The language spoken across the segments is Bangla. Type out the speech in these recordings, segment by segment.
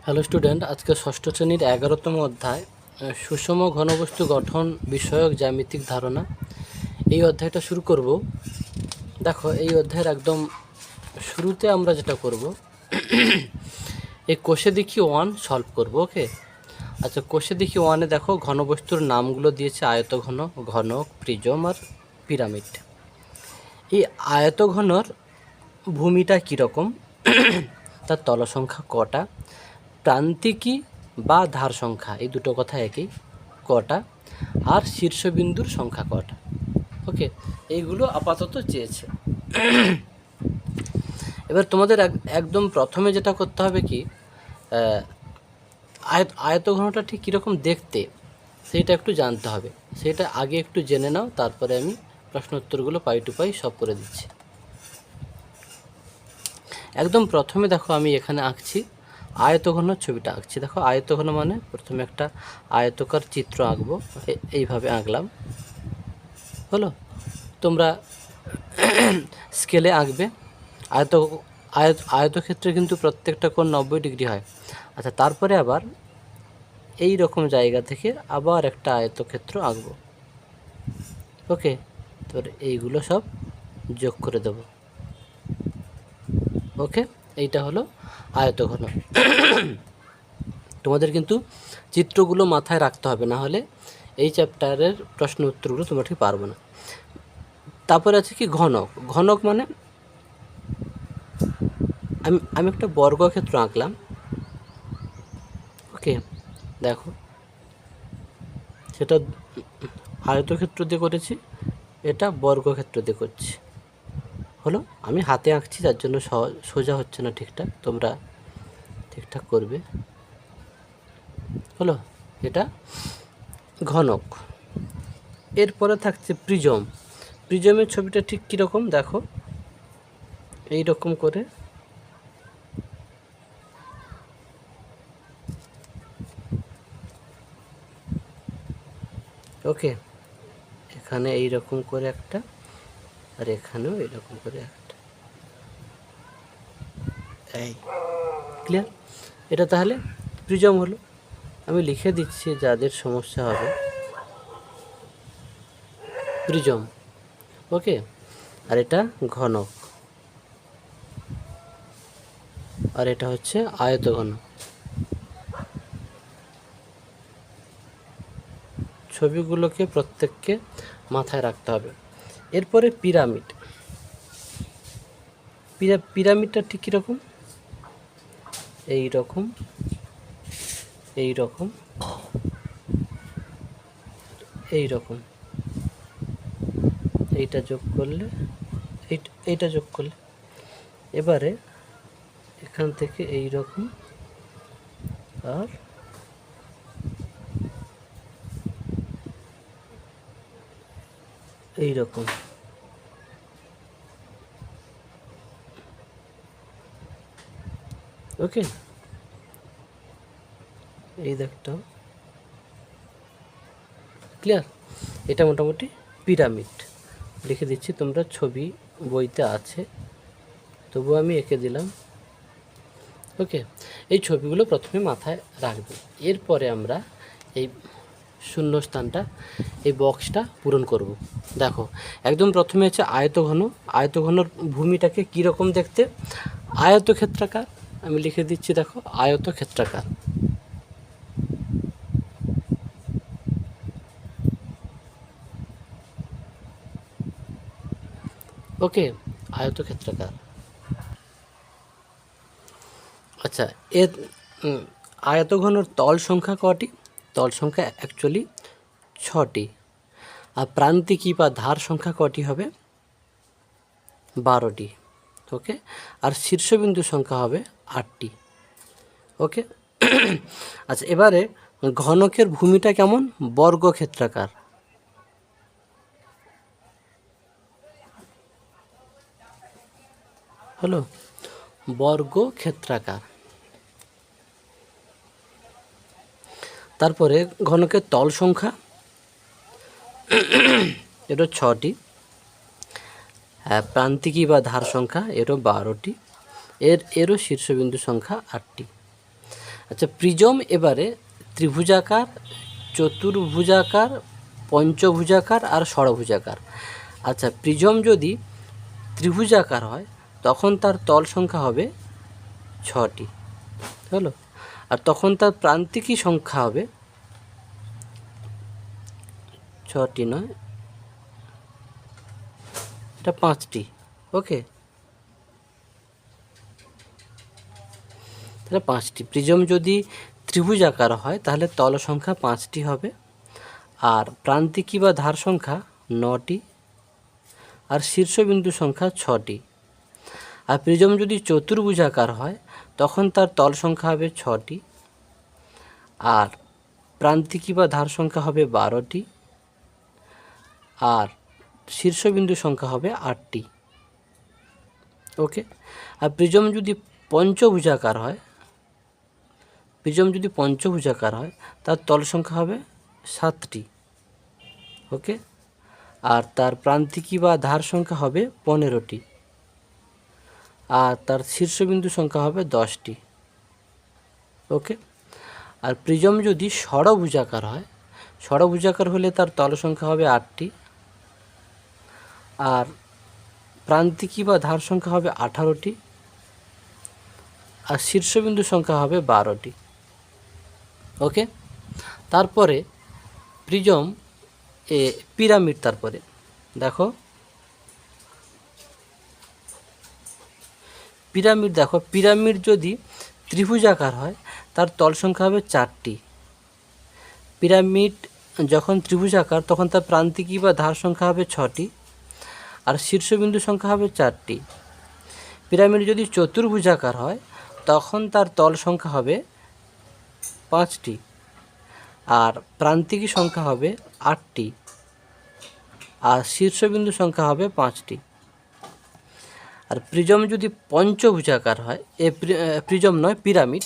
হ্যালো স্টুডেন্ট, আজকে ষষ্ঠ শ্রেণীর 11তম অধ্যায় সুষম ঘনবস্তু গঠন বিষয়ক জ্যামিতিক ধারণা। এই অধ্যায়টা শুরু করব। দেখো, এই অধ্যায়ের একদম শুরুতে আমরা যেটা করব, এই কোষে দেখি 1 সলভ করব। ওকে, আচ্ছা, কোষে দেখি 1-এ দেখো ঘনবস্তুর নামগুলো দিয়েছে আয়তঘন, ঘনক, প্রিজম আর পিরামিড। এই আয়তঘনর ভূমিটা কীরকম, তার তল সংখ্যা কটা, প্রান্তিকী বা ধার সংখ্যা, এই দুটো কথা একই, কটা, আর শীর্ষবিন্দুর সংখ্যা কটা। ওকে, এইগুলো আপাতত চেয়েছে। এবার তোমাদের একদম প্রথমে যেটা করতে হবে কি, আয়তঘনটা ঠিক কীরকম দেখতে সেইটা একটু জানতে হবে। সেটা আগে একটু জেনে নাও, তারপরে আমি প্রশ্ন উত্তরগুলো পাই টু পাই সব করে দিচ্ছি। একদম প্রথমে দেখো, আমি এখানে আঁকছি আয়তঘনের ছবিটা আঁকছি। দেখো, আয়তঘন মানে প্রথমে একটা আয়তকার চিত্র আঁকবো, এইভাবে আঁকলাম। হলো, তোমরা স্কেলে আঁকবে। আয়তক্ষেত্রে কিন্তু প্রত্যেকটা কোণ 90 ডিগ্রি হয়। আচ্ছা, তারপরে আবার এই রকম জায়গা থেকে আবার একটা আয়তক্ষেত্র আঁকবো। ওকে, তো এইগুলো সব যোগ করে দেব। ওকে, এইটা হলো আয়তঘন। তোমাদের কিন্তু চিত্রগুলো মাথায় রাখতে হবে, না হলে এই চ্যাপ্টারের প্রশ্ন উত্তরগুলো তোমরা ঠিক পারবে না। তারপরে আছে কি ঘনক। ঘনক মানে আমি একটা বর্গক্ষেত্র আঁকলাম। ওকে, দেখো, সেটা আয়তক্ষেত্র দিয়ে করেছি, এটা বর্গক্ষেত্র দিয়ে করছি। হলো, আমি হাতে আঁকছি, যার জন্য সোজা হচ্ছে না ঠিকঠাক, তোমরা ঠিকঠাক করবে। হলো, এটা ঘনক। এরপরে থাকছে প্রিজম। প্রিজমের ছবিটা ঠিক কীরকম দেখো, এই রকম করে ওকে, এখানে এই রকম করে একটা, আর এখানেও এরকম করে একটা। এই ক্লিয়ার? এটা তাহলে প্রিজম হলো। আমি লিখে দিচ্ছি, যাদের সমস্যা হবে, প্রিজম। ওকে, আর এটা ঘনক, আর এটা হচ্ছে আয়তঘন। ছবিগুলোকে প্রত্যেককে মাথায় রাখতে হবে। এরপরে পিরামিড। পিরামিডটা ঠিক কীরকম, এই রকম, এই রকম, এই রকম, এইটা যোগ করলে এইটা যোগ করলে, এবারে এখান থেকে এই রকম, আর এই রকম। ওকে, এই দেখটা ক্লিয়ার? এটা মোটামুটি পিরামিড। লিখে দিচ্ছি, তোমরা ছবি বইতে আছে, তবু আমি এঁকে দিলাম। ওকে, এই ছবিগুলো প্রথমে মাথায় রাখবে। এরপরে আমরা এই শূন্যস্থানটা, এই বক্সটা পূরণ করব। দেখো, একদম প্রথমে হচ্ছে আয়তঘন। আয়তঘনর ভূমিটাকে কীরকম দেখতে, আয়তক্ষেত্রাকার। আমি লিখে দিচ্ছি, দেখো, আয়তক্ষেত্রাকার। ওকে, আয়তক্ষেত্রাকার। আচ্ছা, এর আয়তঘনর তল সংখ্যা কটি? তল সংখ্যা অ্যাকচুয়ালি 6টি। আর প্রান্তিকী বা ধার সংখ্যা কটি হবে? 12টি। ওকে, আর শীর্ষবিন্দু সংখ্যা হবে 8টি। ওকে, আচ্ছা, এবারে ঘনকের ভূমিটা কেমন? বর্গক্ষেত্রাকার। হলো, বর্গক্ষেত্রাকার। তারপরে ঘনকের তল সংখ্যা, এটা 6টি। প্রান্তিকী বা ধার সংখ্যা এরও 12টি। এরও শীর্ষবিন্দু সংখ্যা 8টি। আচ্ছা, প্রিজম এবারে ত্রিভুজাকার, চতুর্ভুজাকার, পঞ্চভুজাকার আর ষড়ভুজাকার। আচ্ছা, প্রিজম যদি ত্রিভুজাকার হয় তখন তার তল সংখ্যা হবে 6টি, হলো। আর তখন তার প্রান্তিকী সংখ্যা হবে 6টি নয়, এটা 5টি। ওকে, তাহলে 5টি। প্রিজম যদি ত্রিভুজাকার হয় তাহলে তল সংখ্যা 5টি হবে, আর প্রান্তিকী বা ধার সংখ্যা 9টি, আর শীর্ষবিন্দু সংখ্যা 6টি। আর প্রিজম যদি চতুর্ভুজাকার হয় তখন তার তল সংখ্যা হবে 6টি, আর প্রান্তিকী বা ধার সংখ্যা হবে 12টি, আর শীর্ষবিন্দু সংখ্যা হবে 8টি। ওকে। আর প্রিজম যদি পঞ্চভুজাকার হয়, তার তল সংখ্যা হবে 7টি। ওকে। আর তার প্রান্তিকী বা ধার সংখ্যা হবে 15টি, আর তার শীর্ষবিন্দু সংখ্যা হবে 10টি। ওকে। আর প্রিজম যদি ষড়ভুজাকার হয়, ষড়ভুজাকার হলে তার তল সংখ্যা হবে 8টি, আর প্রান্তিকী বা ধার সংখ্যা হবে 18টি, আর শীর্ষবিন্দু সংখ্যা হবে 12টি। ওকে। তারপরে প্রিজম পিরামিড। তারপরে দেখো পিরামিড যদি ত্রিভুজাকার হয় তার তল সংখ্যা হবে 4টি। পিরামিড যখন ত্রিভুজাকার তখন তার প্রান্তিকী বা ধার সংখ্যা হবে 6টি, আর শীর্ষবিন্দু সংখ্যা হবে 4টি। পিরামিড যদি চতুর্ভুজাকার হয় তখন তার তল সংখ্যা হবে 5টি, আর প্রান্তিকী সংখ্যা হবে 8টি, আর শীর্ষবিন্দু সংখ্যা হবে 5টি। আর প্রিজম যদি পঞ্চভুজাকার হয়, প্রিজম নয়,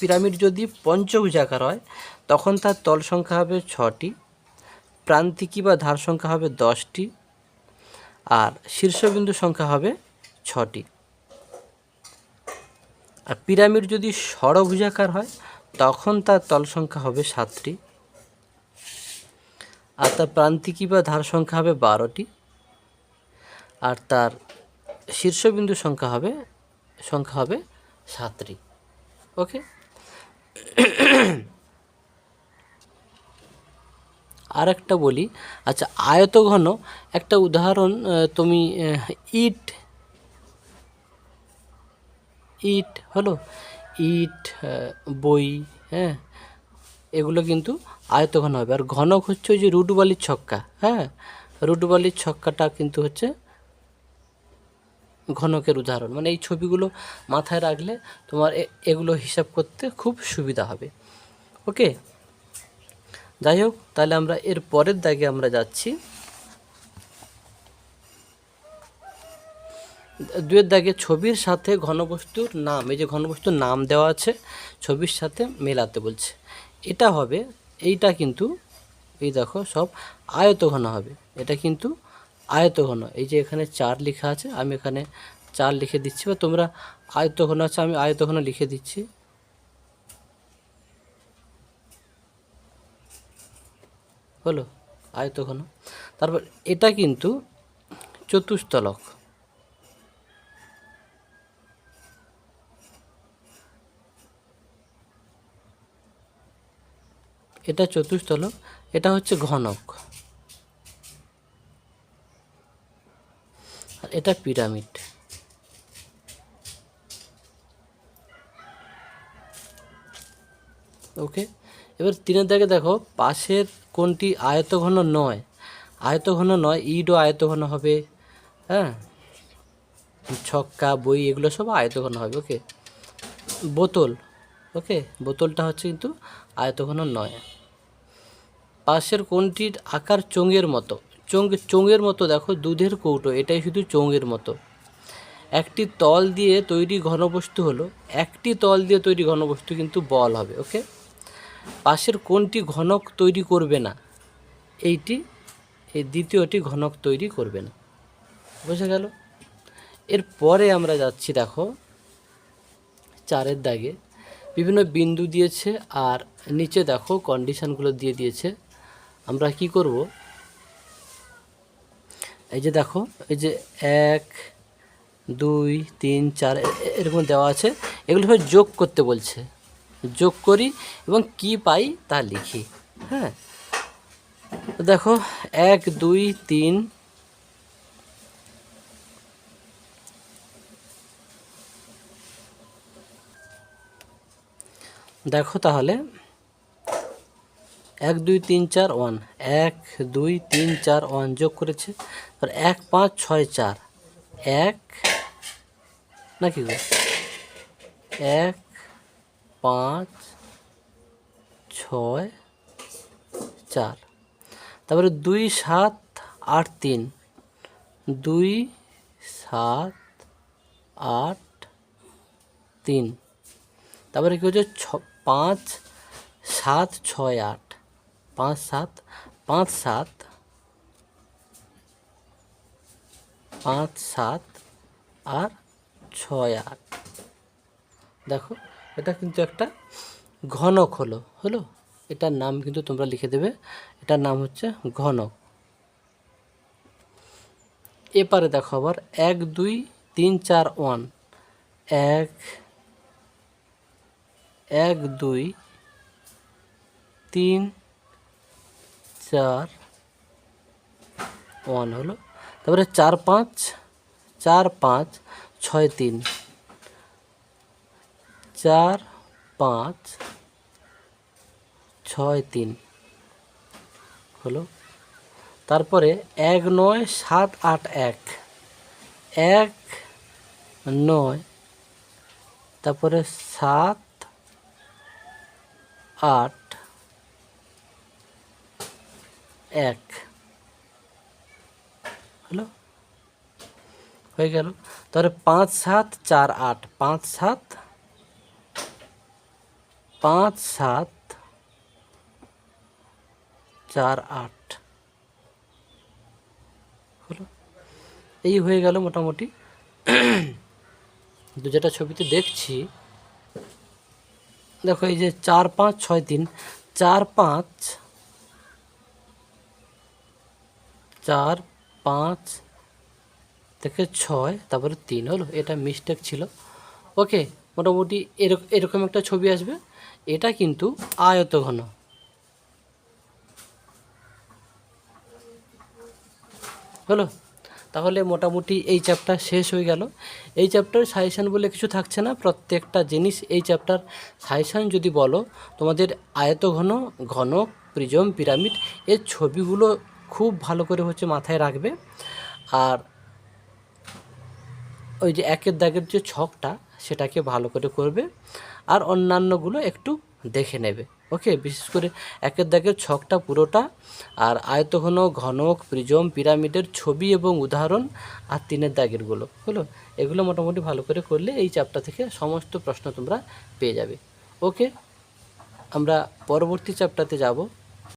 পিরামিড যদি পঞ্চভুজাকার হয় তখন তার তল সংখ্যা হবে 6টি, প্রান্তিকী বা ধার সংখ্যা হবে 10টি, আর শীর্ষবিন্দু সংখ্যা হবে 6টি। আর পিরামিড যদি ষড়ভুজাকার হয় তখন তার তল সংখ্যা হবে 7টি, আর তার প্রান্তিকী বা ধার সংখ্যা হবে 12টি, আর তার শীর্ষবিন্দু সংখ্যা হবে 7টি। ওকে। আর একটা বলি, আচ্ছা, আয়তঘন একটা উদাহরণ। তুমি ইট হলো, বই, হ্যাঁ, এগুলো কিন্তু আয়তঘন হবে। আর ঘনক হচ্ছে ওই যে রুটবালির ছক্কা। হ্যাঁ, রুটবালির ছক্কাটা কিন্তু হচ্ছে ঘনকের উদাহরণ। মানে এই ছবিগুলো মাথায় রাখলে তোমার এগুলো হিসাব করতে খুব সুবিধা হবে। ওকে। যাই হোক, তাহলে আমরা এর পরের দাগে আমরা যাচ্ছি। 2 দাগে ছবির সাথে ঘনবস্তুর নাম, এই যে ঘনবস্তুর নাম দেওয়া আছে ছবির সাথে মেলাতে বলছে। এটা হবে, এইটা কিন্তু এই দেখো সব আয়তঘন হবে। এটা কিন্তু আয়তঘন। এই যে এখানে 4 লেখা আছে, আমি এখানে 4 লিখে দিচ্ছি, বা তোমরা আয়তঘন আছে আমি আয়তঘন লিখে দিচ্ছি। হলো আয়তঘন। তারপর এটা কিন্তু চতুস্তলক। এটা চতুস্তলক, এটা হচ্ছে ঘনক, আর এটা পিরামিড। ওকে। এবার 3 দাগে দেখো, পাশের কোনটি আয়তঘন নয়। ইটও আয়তঘন হবে, হ্যাঁ, ছক্কা, বই, এগুলো সব আয়তঘন হবে। ওকে। বোতল, ওকে, বোতলটা হচ্ছে কিন্তু আয়তঘন নয়। পাশের কোনটির আকার চোঙের মতো। চোঙের মতো দেখো, দুধের কৌটো, এটাই শুধু চোঙের মতো। একটি তল দিয়ে তৈরি ঘনবস্তু হলো, একটি তল দিয়ে তৈরি ঘনবস্তু কিন্তু বল হবে। ওকে। পাশের কোনটি ঘনক তৈরি করবে না, এই দ্বিতীয়টি ঘনক তৈরি করবে না। বোঝা গেল। এরপরে আমরা যাচ্ছি দেখো 4 দাগে। বিভিন্ন বিন্দু দিয়েছে আর নিচে দেখো কন্ডিশনগুলো দিয়ে দিয়েছে। আমরা কি করব, এই যে দেখো এই যে 1 2 3 4 এরকম দেওয়া আছে, এগুলো সব যোগ করতে বলছে। যোগ করি এবং কি পাই তা লিখি। হ্যাঁ, তো দেখো 1 2 3 দেখো তাহলে 1 2 3 4 1 1 2 3 4 1 যোগ করেছে। আর 1 5 6 4 1 নাকি গো 1 5 6 4, তারপরে 2 7 8 3 2 7 8 3, তারপরে কি হচ্ছে 5 7 6 8 5 7 5 7 5 7 আর 6 8। দেখো এটা কিন্তু একটা ঘনক হলো। এটার নাম কিন্তু তোমরা লিখে দেবে, এটার নাম হচ্ছে ঘনক। এবারে দেখো আবার 1 2 3 4 1 1 1 2 3 4 1 হলো। তারপরে 4 5 4 5 6 3 4 5 6 3 হলো। তারপরে 1 9 7 8 1 1 9, তারপরে 7 8 1 হলো, হয়ে গেল। তারপরে 5 7 4 8 5 7 5 7 4 8 হলো। এই হয়ে গেল মোটামুটি। কিন্তু যেটা ছবিতে দেখছি দেখো এই যে 4 5 6 3 4 5 4 5 থেকে 6 তারপরে 3 হলো, এটা মিস্টেক ছিল। ওকে, মোটামুটি এরকম একটা ছবি আসবে। এটা কিন্তু আয়তঘন হলো। তাহলে মোটামুটি এই চ্যাপ্টার শেষ হয়ে গেল। এই চ্যাপ্টার সাজেশান বলে কিছু থাকছে না, প্রত্যেকটা জিনিস এই চ্যাপ্টার সাজেশান যদি বলো, তোমাদের আয়তঘন, ঘনক, প্রিজম, পিরামিড এর ছবিগুলো খুব ভালো করে হচ্ছে মাথায় রাখবে। আর ওই যে একের দাগের যে ছকটা সেটাকে ভালো করে করবে, আর অন্যান্যগুলো একটু দেখে নেবে। ওকে, বিশেষ করে একের দাগের ছকটা পুরোটা, আর আয়তঘন, ঘনক, প্রিজম, পিরামিডের ছবি এবং উদাহরণ, আর 3-এর দাগেরগুলো হলো। এগুলো মোটামুটি ভালো করে করলে এই চ্যাপ্টার থেকে সমস্ত প্রশ্ন তোমরা পেয়ে যাবে। ওকে, আমরা পরবর্তী চ্যাপ্টারতে যাব।